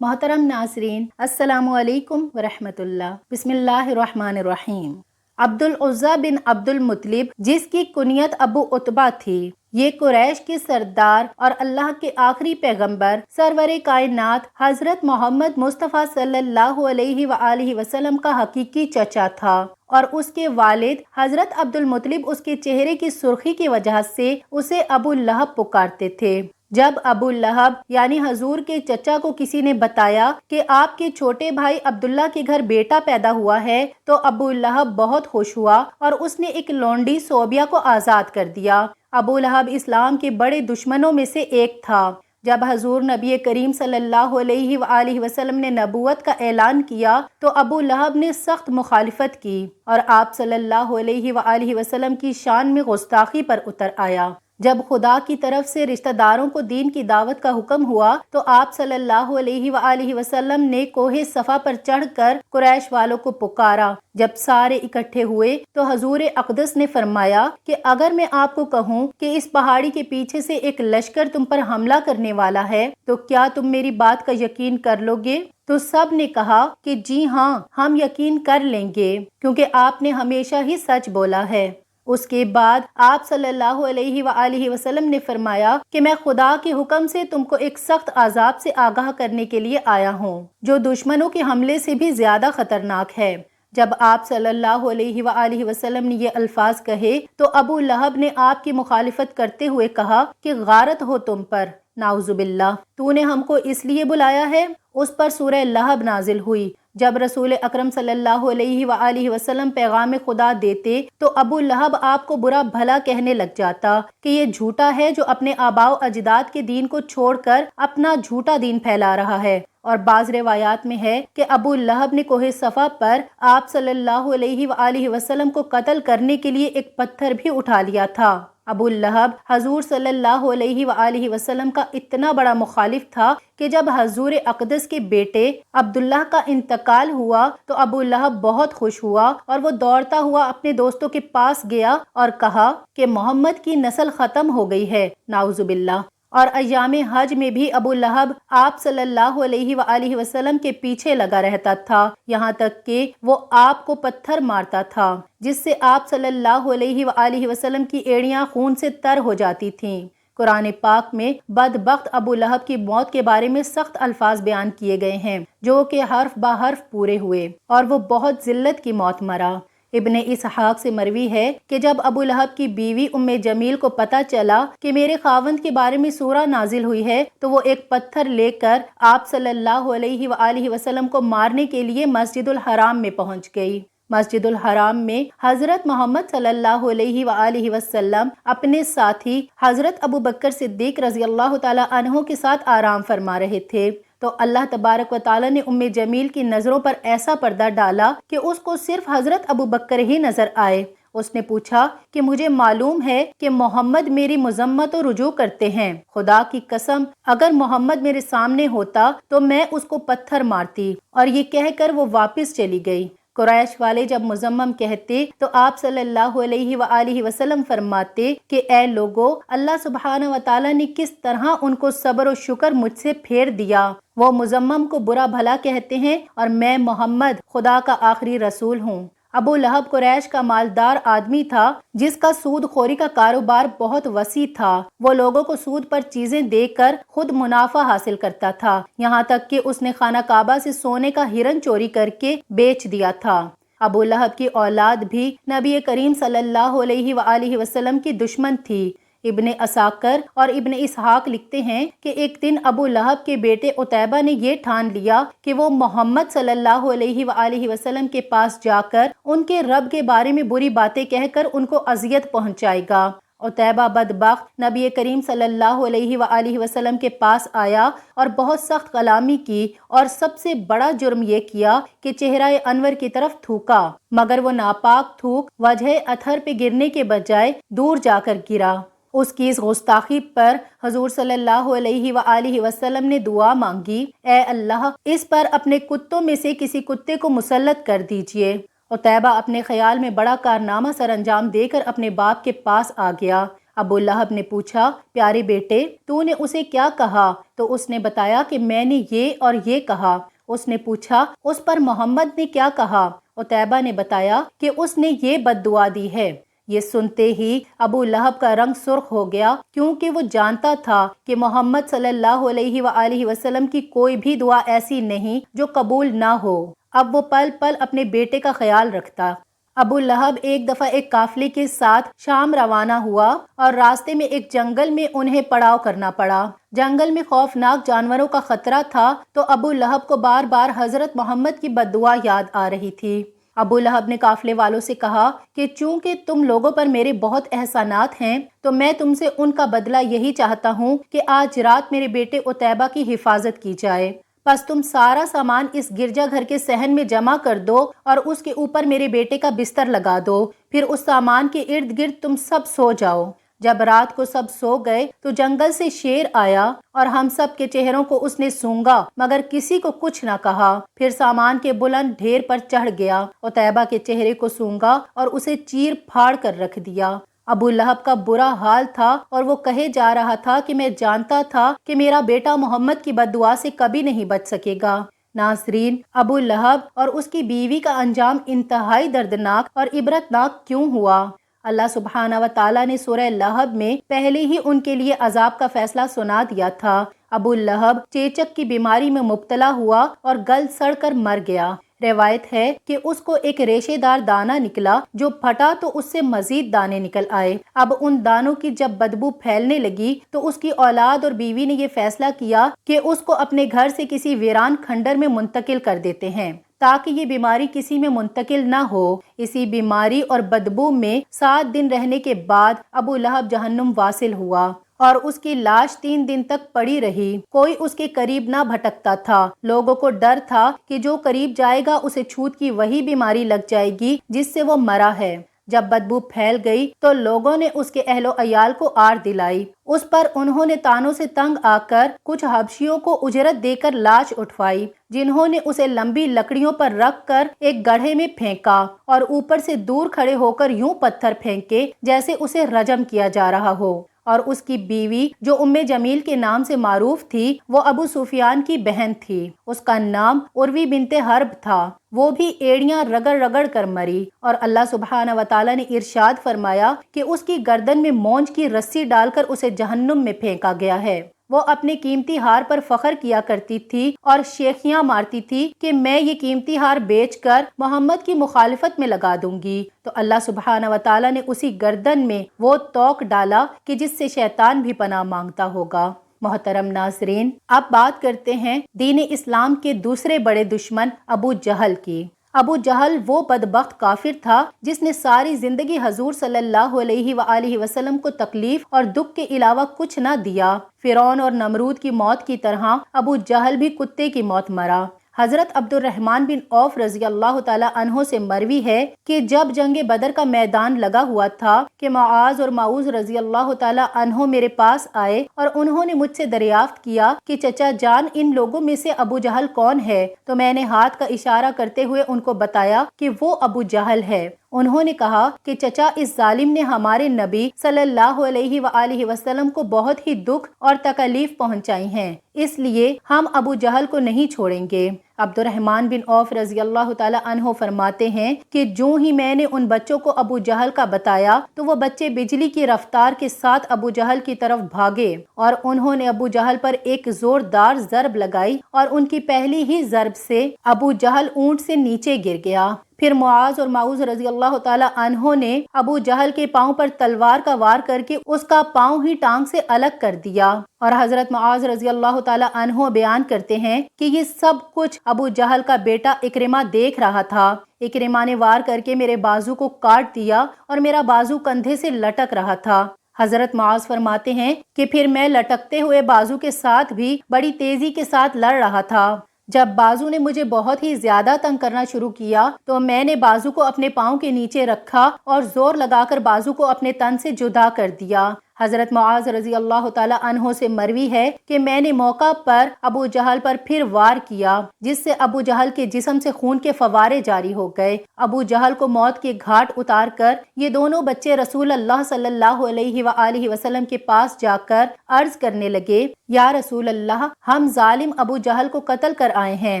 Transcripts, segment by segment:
محترم ناظرین، السلام علیکم ورحمۃ اللہ۔ بسم اللہ الرحمن الرحیم۔ عبد العزیٰ بن عبد المطلب، جس کی کنیت ابو عتبہ تھی، یہ قریش کے سردار اور اللہ کے آخری پیغمبر سرور کائنات حضرت محمد مصطفیٰ صلی اللہ علیہ وآلہ وسلم کا حقیقی چچا تھا، اور اس کے والد حضرت عبد المطلب اس کے چہرے کی سرخی کی وجہ سے اسے ابو لہب پکارتے تھے۔ جب ابو لہب یعنی حضور کے چچا کو کسی نے بتایا کہ آپ کے چھوٹے بھائی عبداللہ کے گھر بیٹا پیدا ہوا ہے تو ابو لہب بہت خوش ہوا اور اس نے ایک لونڈی صوبیہ کو آزاد کر دیا۔ ابو لہب اسلام کے بڑے دشمنوں میں سے ایک تھا۔ جب حضور نبی کریم صلی اللہ علیہ وآلہ وسلم نے نبوت کا اعلان کیا تو ابو لہب نے سخت مخالفت کی اور آپ صلی اللہ علیہ وآلہ وسلم کی شان میں گستاخی پر اتر آیا۔ جب خدا کی طرف سے رشتہ داروں کو دین کی دعوت کا حکم ہوا تو آپ صلی اللہ علیہ وآلہ وسلم نے کوہ صفا پر چڑھ کر قریش والوں کو پکارا۔ جب سارے اکٹھے ہوئے تو حضور اقدس نے فرمایا کہ اگر میں آپ کو کہوں کہ اس پہاڑی کے پیچھے سے ایک لشکر تم پر حملہ کرنے والا ہے تو کیا تم میری بات کا یقین کر لو گے؟ تو سب نے کہا کہ جی ہاں، ہم یقین کر لیں گے، کیونکہ آپ نے ہمیشہ ہی سچ بولا ہے۔ اس کے بعد آپ صلی اللہ علیہ وآلہ وسلم نے فرمایا کہ میں خدا کے حکم سے تم کو ایک سخت عذاب سے آگاہ کرنے کے لیے آیا ہوں، جو دشمنوں کے حملے سے بھی زیادہ خطرناک ہے۔ جب آپ صلی اللہ علیہ وآلہ وسلم نے یہ الفاظ کہے تو ابو لہب نے آپ کی مخالفت کرتے ہوئے کہا کہ غارت ہو تم پر، نعوذ باللہ، تو نے ہم کو اس لیے بلایا ہے؟ اس پر سورہ لہب نازل ہوئی۔ جب رسول اکرم صلی اللہ علیہ وآلہ وسلم پیغام خدا دیتے تو ابو لہب آپ کو برا بھلا کہنے لگ جاتا کہ یہ جھوٹا ہے جو اپنے آباء و اجداد کے دین کو چھوڑ کر اپنا جھوٹا دین پھیلا رہا ہے۔ اور بعض روایات میں ہے کہ ابو لہب نے کوہ صفا پر آپ صلی اللہ علیہ وآلہ وسلم کو قتل کرنے کے لیے ایک پتھر بھی اٹھا لیا تھا۔ ابو لہب حضور صلی اللہ علیہ وآلہ وسلم کا اتنا بڑا مخالف تھا کہ جب حضور اقدس کے بیٹے عبداللہ کا انتقال ہوا تو ابو لہب بہت خوش ہوا اور وہ دوڑتا ہوا اپنے دوستوں کے پاس گیا اور کہا کہ محمد کی نسل ختم ہو گئی ہے، نعوذ باللہ۔ اور ایام حج میں بھی ابو لہب آپ صلی اللہ علیہ وآلہ وسلم کے پیچھے لگا رہتا تھا، یہاں تک کہ وہ آپ کو پتھر مارتا تھا جس سے آپ صلی اللہ علیہ وآلہ وسلم کی ایڑیاں خون سے تر ہو جاتی تھیں۔ قرآن پاک میں بدبخت ابو لہب کی موت کے بارے میں سخت الفاظ بیان کیے گئے ہیں جو کہ حرف بہ حرف پورے ہوئے اور وہ بہت ذلت کی موت مرا۔ ابن اسحاق سے مروی ہے کہ جب ابو لہب کی بیوی ام جمیل کو پتہ چلا کہ میرے خاوند کے بارے میں سورہ نازل ہوئی ہے تو وہ ایک پتھر لے کر آپ صلی اللہ علیہ وآلہ وسلم کو مارنے کے لیے مسجد الحرام میں پہنچ گئی۔ مسجد الحرام میں حضرت محمد صلی اللہ علیہ وآلہ وسلم اپنے ساتھی حضرت ابو بکر صدیق رضی اللہ تعالی عنہ کے ساتھ آرام فرما رہے تھے تو اللہ تبارک و تعالی نے ام جمیل کی نظروں پر ایسا پردہ ڈالا کہ اس کو صرف حضرت ابو بکر ہی نظر آئے۔ اس نے پوچھا کہ مجھے معلوم ہے کہ محمد میری مذمت و رجوع کرتے ہیں، خدا کی قسم اگر محمد میرے سامنے ہوتا تو میں اس کو پتھر مارتی، اور یہ کہہ کر وہ واپس چلی گئی۔ قریش والے جب مذمم کہتے تو آپ صلی اللہ علیہ وآلہ وسلم فرماتے کہ اے لوگو، اللہ سبحانہ و تعالی نے کس طرح ان کو صبر و شکر مجھ سے پھیر دیا۔ وہ مذمم کو برا بھلا کہتے ہیں اور میں محمد خدا کا آخری رسول ہوں۔ ابو لہب قریش کا مالدار آدمی تھا جس کا سود خوری کا کاروبار بہت وسیع تھا۔ وہ لوگوں کو سود پر چیزیں دے کر خود منافع حاصل کرتا تھا، یہاں تک کہ اس نے خانہ کعبہ سے سونے کا ہرن چوری کر کے بیچ دیا تھا۔ ابو لہب کی اولاد بھی نبی کریم صلی اللہ علیہ وآلہ وسلم کی دشمن تھی۔ ابن عساکر اور ابن اسحاق لکھتے ہیں کہ ایک دن ابو لہب کے بیٹے عتیبہ نے یہ ٹھان لیا کہ وہ محمد صلی اللہ علیہ وآلہ وسلم کے پاس جا کر ان کے رب کے بارے میں بری باتیں کہہ کر ان کو اذیت پہنچائے گا۔ عتیبہ بدبخت نبی کریم صلی اللہ علیہ وآلہ وسلم کے پاس آیا اور بہت سخت غلامی کی، اور سب سے بڑا جرم یہ کیا کہ چہرہ انور کی طرف تھوکا، مگر وہ ناپاک تھوک وجہ اتھر پہ گرنے کے بجائے دور جا کر گرا۔ اس کی اس گستاخی پر حضور صلی اللہ علیہ وآلہ وسلم نے دعا مانگی، اے اللہ اس پر اپنے کتوں میں سے کسی کتے کو مسلط کر دیجئے۔ عتیبہ اپنے خیال میں بڑا کارنامہ سر انجام دے کر اپنے باپ کے پاس آ گیا۔ ابو لہب نے پوچھا، پیارے بیٹے تو نے اسے کیا کہا؟ تو اس نے بتایا کہ میں نے یہ اور یہ کہا۔ اس نے پوچھا، اس پر محمد نے کیا کہا؟ عتیبہ نے بتایا کہ اس نے یہ بد دعا دی ہے۔ یہ سنتے ہی ابو لہب کا رنگ سرخ ہو گیا، کیونکہ وہ جانتا تھا کہ محمد صلی اللہ علیہ وآلہ وسلم کی کوئی بھی دعا ایسی نہیں جو قبول نہ ہو۔ اب وہ پل پل اپنے بیٹے کا خیال رکھتا۔ ابو لہب ایک دفعہ ایک قافلے کے ساتھ شام روانہ ہوا اور راستے میں ایک جنگل میں انہیں پڑاؤ کرنا پڑا۔ جنگل میں خوفناک جانوروں کا خطرہ تھا، تو ابو لہب کو بار بار حضرت محمد کی بد دعا یاد آ رہی تھی۔ ابو لہب نے قافلے والوں سے کہا کہ چونکہ تم لوگوں پر میرے بہت احسانات ہیں، تو میں تم سے ان کا بدلہ یہی چاہتا ہوں کہ آج رات میرے بیٹے عتیبہ کی حفاظت کی جائے۔ پس تم سارا سامان اس گرجا گھر کے صحن میں جمع کر دو اور اس کے اوپر میرے بیٹے کا بستر لگا دو، پھر اس سامان کے ارد گرد تم سب سو جاؤ۔ جب رات کو سب سو گئے تو جنگل سے شیر آیا اور ہم سب کے چہروں کو اس نے سونگا، مگر کسی کو کچھ نہ کہا۔ پھر سامان کے بلند ڈھیر پر چڑھ گیا، عتیبہ کے چہرے کو سونگا اور اسے چیر پھاڑ کر رکھ دیا۔ ابو لہب کا برا حال تھا اور وہ کہے جا رہا تھا کہ میں جانتا تھا کہ میرا بیٹا محمد کی بد دعا سے کبھی نہیں بچ سکے گا۔ ناظرین، ابو لہب اور اس کی بیوی کا انجام انتہائی دردناک اور عبرتناک کیوں ہوا؟ اللہ سبحانہ و تعالیٰ نے سورہ لہب میں پہلے ہی ان کے لیے عذاب کا فیصلہ سنا دیا تھا۔ ابو لہب چیچک کی بیماری میں مبتلا ہوا اور گل سڑ کر مر گیا۔ روایت ہے کہ اس کو ایک ریشے دار دانہ نکلا، جو پھٹا تو اس سے مزید دانے نکل آئے۔ اب ان دانوں کی جب بدبو پھیلنے لگی تو اس کی اولاد اور بیوی نے یہ فیصلہ کیا کہ اس کو اپنے گھر سے کسی ویران کھنڈر میں منتقل کر دیتے ہیں، تاکہ یہ بیماری کسی میں منتقل نہ ہو۔ اسی بیماری اور بدبو میں 7 دن رہنے کے بعد ابو لہب جہنم واصل ہوا اور اس کی لاش 3 دن تک پڑی رہی۔ کوئی اس کے قریب نہ بھٹکتا تھا۔ لوگوں کو ڈر تھا کہ جو قریب جائے گا اسے چھوت کی وہی بیماری لگ جائے گی جس سے وہ مرا ہے۔ جب بدبو پھیل گئی تو لوگوں نے اس کے اہل و عیال کو آڑ دلائی۔ اس پر انہوں نے تانوں سے تنگ آ کر کچھ حبشیوں کو اجرت دے کر لاش اٹھوائی، جنہوں نے اسے لمبی لکڑیوں پر رکھ کر ایک گڑھے میں پھینکا اور اوپر سے دور کھڑے ہو کر یوں پتھر پھینکے جیسے اسے رجم کیا جا رہا ہو۔ اور اس کی بیوی جو ام جمیل کے نام سے معروف تھی، وہ ابو سفیان کی بہن تھی۔ اس کا نام عروی بنت حرب تھا۔ وہ بھی ایڑیاں رگڑ رگڑ کر مری، اور اللہ سبحانہ و تعالیٰ نے ارشاد فرمایا کہ اس کی گردن میں مونج کی رسی ڈال کر اسے جہنم میں پھینکا گیا ہے۔ وہ اپنے قیمتی ہار پر فخر کیا کرتی تھی اور شیخیاں مارتی تھی کہ میں یہ قیمتی ہار بیچ کر محمد کی مخالفت میں لگا دوں گی، تو اللہ سبحانہ و تعالیٰ نے اسی گردن میں وہ توق ڈالا کہ جس سے شیطان بھی پناہ مانگتا ہوگا۔ محترم ناظرین، اب بات کرتے ہیں دین اسلام کے دوسرے بڑے دشمن ابو جہل کی۔ ابو جہل وہ بدبخت کافر تھا جس نے ساری زندگی حضور صلی اللہ علیہ وآلہ وسلم کو تکلیف اور دکھ کے علاوہ کچھ نہ دیا۔ فرعون اور نمرود کی موت کی طرح ابو جہل بھی کتے کی موت مرا۔ حضرت عبد الرحمن بن عوف رضی اللہ تعالیٰ عنہ سے مروی ہے کہ جب جنگ بدر کا میدان لگا ہوا تھا کہ معاذ اور معوذ رضی اللہ تعالیٰ عنہ میرے پاس آئے اور انہوں نے مجھ سے دریافت کیا کہ چچا جان، ان لوگوں میں سے ابو جہل کون ہے؟ تو میں نے ہاتھ کا اشارہ کرتے ہوئے ان کو بتایا کہ وہ ابو جہل ہے۔ انہوں نے کہا کہ چچا، اس ظالم نے ہمارے نبی صلی اللہ علیہ وآلہ وسلم کو بہت ہی دکھ اور تکلیف پہنچائی ہیں، اس لیے ہم ابو جہل کو نہیں چھوڑیں گے۔ عبد الرحمن بن عوف رضی اللہ تعالیٰ عنہ فرماتے ہیں کہ جو ہی میں نے ان بچوں کو ابو جہل کا بتایا تو وہ بچے بجلی کی رفتار کے ساتھ ابو جہل کی طرف بھاگے، اور انہوں نے ابو جہل پر ایک زوردار ضرب لگائی، اور ان کی پہلی ہی ضرب سے ابو جہل اونٹ سے نیچے گر گیا۔ پھر معاذ اور معوذ رضی اللہ تعالیٰ عنہ نے ابو جہل کے پاؤں پر تلوار کا وار کر کے اس کا پاؤں ہی ٹانگ سے الگ کر دیا، اور حضرت معاذ رضی اللہ تعالیٰ عنہ بیان کرتے ہیں کہ یہ سب کچھ ابو جہل کا بیٹا اکرمہ دیکھ رہا تھا۔ اکرمہ نے وار کر کے میرے بازو کو کاٹ دیا اور میرا بازو کندھے سے لٹک رہا تھا۔ حضرت معاذ فرماتے ہیں کہ پھر میں لٹکتے ہوئے بازو کے ساتھ بھی بڑی تیزی کے ساتھ لڑ رہا تھا۔ جب بازو نے مجھے بہت ہی زیادہ تنگ کرنا شروع کیا تو میں نے بازو کو اپنے پاؤں کے نیچے رکھا اور زور لگا کر بازو کو اپنے تن سے جدا کر دیا۔ حضرت معاذ رضی اللہ تعالی عنہ سے مروی ہے کہ میں نے موقع پر ابو جہل پر پھر وار کیا جس سے ابو جہل کے جسم سے خون کے فوارے جاری ہو گئے۔ ابو جہل کو موت کے گھاٹ اتار کر یہ دونوں بچے رسول اللہ صلی اللہ علیہ وآلہ وسلم کے پاس جا کر عرض کرنے لگے، یا رسول اللہ، ہم ظالم ابو جہل کو قتل کر آئے ہیں۔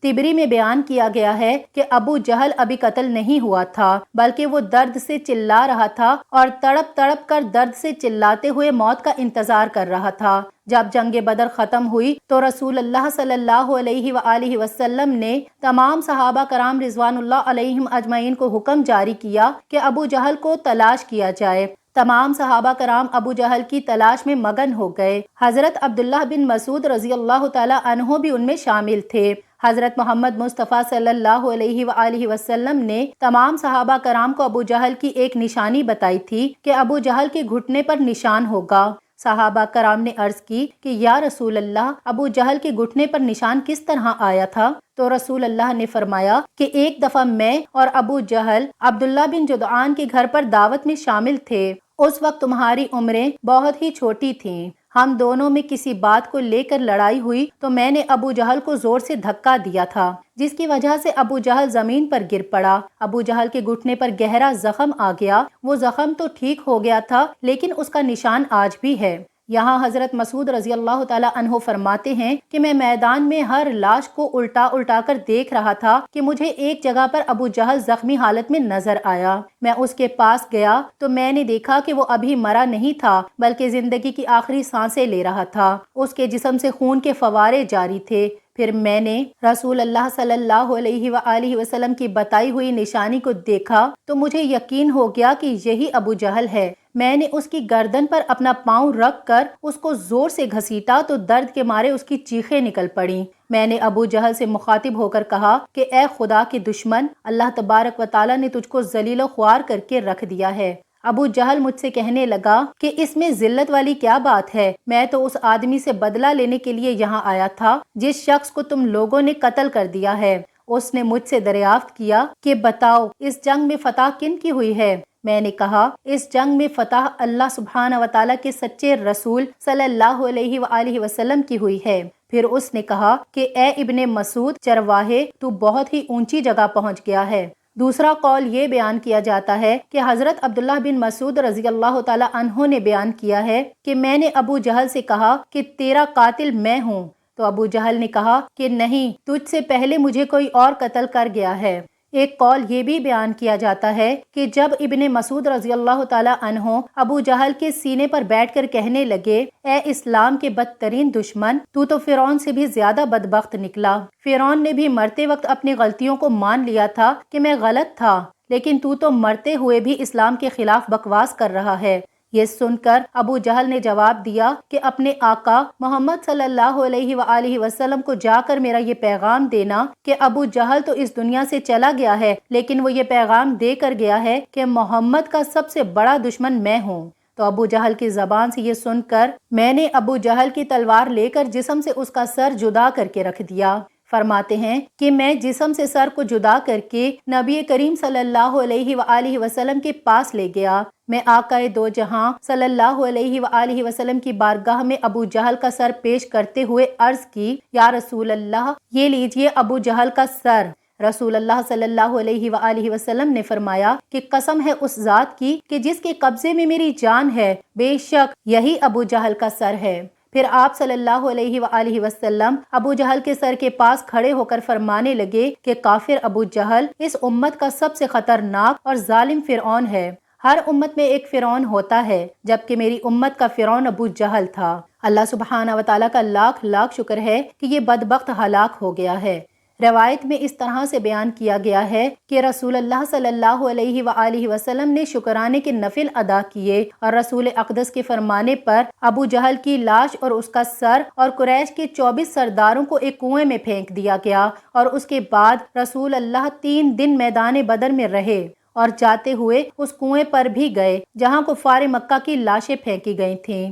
تبری میں بیان کیا گیا ہے کہ ابو جہل ابھی قتل نہیں ہوا تھا بلکہ وہ درد سے چلا رہا تھا اور تڑپ تڑپ کر درد سے چلاتے ہوئے موت کا انتظار کر رہا تھا۔ جب جنگ بدر ختم ہوئی تو رسول اللہ صلی اللہ علیہ وآلہ وسلم نے تمام صحابہ کرام رضوان اللہ علیہم اجمعین کو حکم جاری کیا کہ ابو جہل کو تلاش کیا جائے۔ تمام صحابہ کرام ابو جہل کی تلاش میں مگن ہو گئے۔ حضرت عبداللہ بن مسعود رضی اللہ تعالی عنہ بھی ان میں شامل تھے۔ حضرت محمد مصطفیٰ صلی اللہ علیہ وآلہ وسلم نے تمام صحابہ کرام کو ابو جہل کی ایک نشانی بتائی تھی کہ ابو جہل کے گھٹنے پر نشان ہوگا۔ صحابہ کرام نے عرض کی کہ یا رسول اللہ، ابو جہل کے گھٹنے پر نشان کس طرح آیا تھا؟ تو رسول اللہ نے فرمایا کہ ایک دفعہ میں اور ابو جہل عبداللہ بن جدعان کے گھر پر دعوت میں شامل تھے۔ اس وقت تمہاری عمریں بہت ہی چھوٹی تھیں۔ ہم دونوں میں کسی بات کو لے کر لڑائی ہوئی تو میں نے ابو جہل کو زور سے دھکا دیا تھا جس کی وجہ سے ابو جہل زمین پر گر پڑا۔ ابو جہل کے گھٹنے پر گہرا زخم آ گیا۔ وہ زخم تو ٹھیک ہو گیا تھا لیکن اس کا نشان آج بھی ہے۔ یہاں حضرت مسعود رضی اللہ تعالی عنہ فرماتے ہیں کہ میں میدان میں ہر لاش کو الٹا الٹا کر دیکھ رہا تھا کہ مجھے ایک جگہ پر ابو جہل زخمی حالت میں نظر آیا۔ میں اس کے پاس گیا تو میں نے دیکھا کہ وہ ابھی مرا نہیں تھا بلکہ زندگی کی آخری سانسیں لے رہا تھا۔ اس کے جسم سے خون کے فوارے جاری تھے۔ پھر میں نے رسول اللہ صلی اللہ علیہ وآلہ وسلم کی بتائی ہوئی نشانی کو دیکھا تو مجھے یقین ہو گیا کہ یہی ابو جہل ہے۔ میں نے اس کی گردن پر اپنا پاؤں رکھ کر اس کو زور سے گھسیٹا تو درد کے مارے اس کی چیخیں نکل پڑیں۔ میں نے ابو جہل سے مخاطب ہو کر کہا کہ اے خدا کے دشمن، اللہ تبارک و تعالی نے تجھ کو ذلیل و خوار کر کے رکھ دیا ہے۔ ابو جہل مجھ سے کہنے لگا کہ اس میں ذلت والی کیا بات ہے؟ میں تو اس آدمی سے بدلہ لینے کے لیے یہاں آیا تھا جس شخص کو تم لوگوں نے قتل کر دیا ہے۔ اس نے مجھ سے دریافت کیا کہ بتاؤ اس جنگ میں فتح کن کی ہوئی ہے؟ میں نے کہا اس جنگ میں فتح اللہ سبحانہ و تعالیٰ کے سچے رسول صلی اللہ علیہ وآلہ وسلم کی ہوئی ہے۔ پھر اس نے کہا کہ اے ابن مسعود چرواہے، تو بہت ہی اونچی جگہ پہنچ گیا ہے۔ دوسرا قول یہ بیان کیا جاتا ہے کہ حضرت عبداللہ بن مسعود رضی اللہ تعالی عنہ نے بیان کیا ہے کہ میں نے ابو جہل سے کہا کہ تیرا قاتل میں ہوں، تو ابو جہل نے کہا کہ نہیں، تجھ سے پہلے مجھے کوئی اور قتل کر گیا ہے۔ ایک قول یہ بھی بیان کیا جاتا ہے کہ جب ابن مسعود رضی اللہ تعالی عنہ ابو جہل کے سینے پر بیٹھ کر کہنے لگے، اے اسلام کے بدترین دشمن، تو فرعون سے بھی زیادہ بدبخت نکلا۔ فرعون نے بھی مرتے وقت اپنی غلطیوں کو مان لیا تھا کہ میں غلط تھا، لیکن تو مرتے ہوئے بھی اسلام کے خلاف بکواس کر رہا ہے۔ یہ سن کر ابو جہل نے جواب دیا کہ اپنے آقا محمد صلی اللہ علیہ وآلہ وسلم کو جا کر میرا یہ پیغام دینا کہ ابو جہل تو اس دنیا سے چلا گیا ہے لیکن وہ یہ پیغام دے کر گیا ہے کہ محمد کا سب سے بڑا دشمن میں ہوں۔ تو ابو جہل کی زبان سے یہ سن کر میں نے ابو جہل کی تلوار لے کر جسم سے اس کا سر جدا کر کے رکھ دیا۔ فرماتے ہیں کہ میں جسم سے سر کو جدا کر کے نبی کریم صلی اللہ علیہ وآلہ وسلم کے پاس لے گیا۔ میں آقا دو جہاں صلی اللہ علیہ وآلہ وسلم کی بارگاہ میں ابو جہل کا سر پیش کرتے ہوئے عرض کی، یا رسول اللہ، یہ لیجئے ابو جہل کا سر۔ رسول اللہ صلی اللہ علیہ وآلہ وسلم نے فرمایا کہ قسم ہے اس ذات کی کہ جس کے قبضے میں میری جان ہے، بے شک یہی ابو جہل کا سر ہے۔ پھر آپ صلی اللہ علیہ وآلہ وسلم ابو جہل کے سر کے پاس کھڑے ہو کر فرمانے لگے کہ کافر ابو جہل اس امت کا سب سے خطرناک اور ظالم فرعون ہے۔ ہر امت میں ایک فرعون ہوتا ہے، جبکہ میری امت کا فرعون ابو جہل تھا۔ اللہ سبحانہ و تعالیٰ کا لاکھ لاکھ شکر ہے کہ یہ بدبخت ہلاک ہو گیا ہے۔ روایت میں اس طرح سے بیان کیا گیا ہے کہ رسول اللہ صلی اللہ علیہ وآلہ وسلم نے شکرانے کے نفل ادا کیے اور رسول اقدس کے فرمانے پر ابو جہل کی لاش اور اس کا سر اور قریش کے 24 سرداروں کو ایک کنویں میں پھینک دیا گیا، اور اس کے بعد رسول اللہ 3 دن میدان بدر میں رہے اور جاتے ہوئے اس کنویں پر بھی گئے جہاں کفار مکہ کی لاشیں پھینکی گئی تھیں۔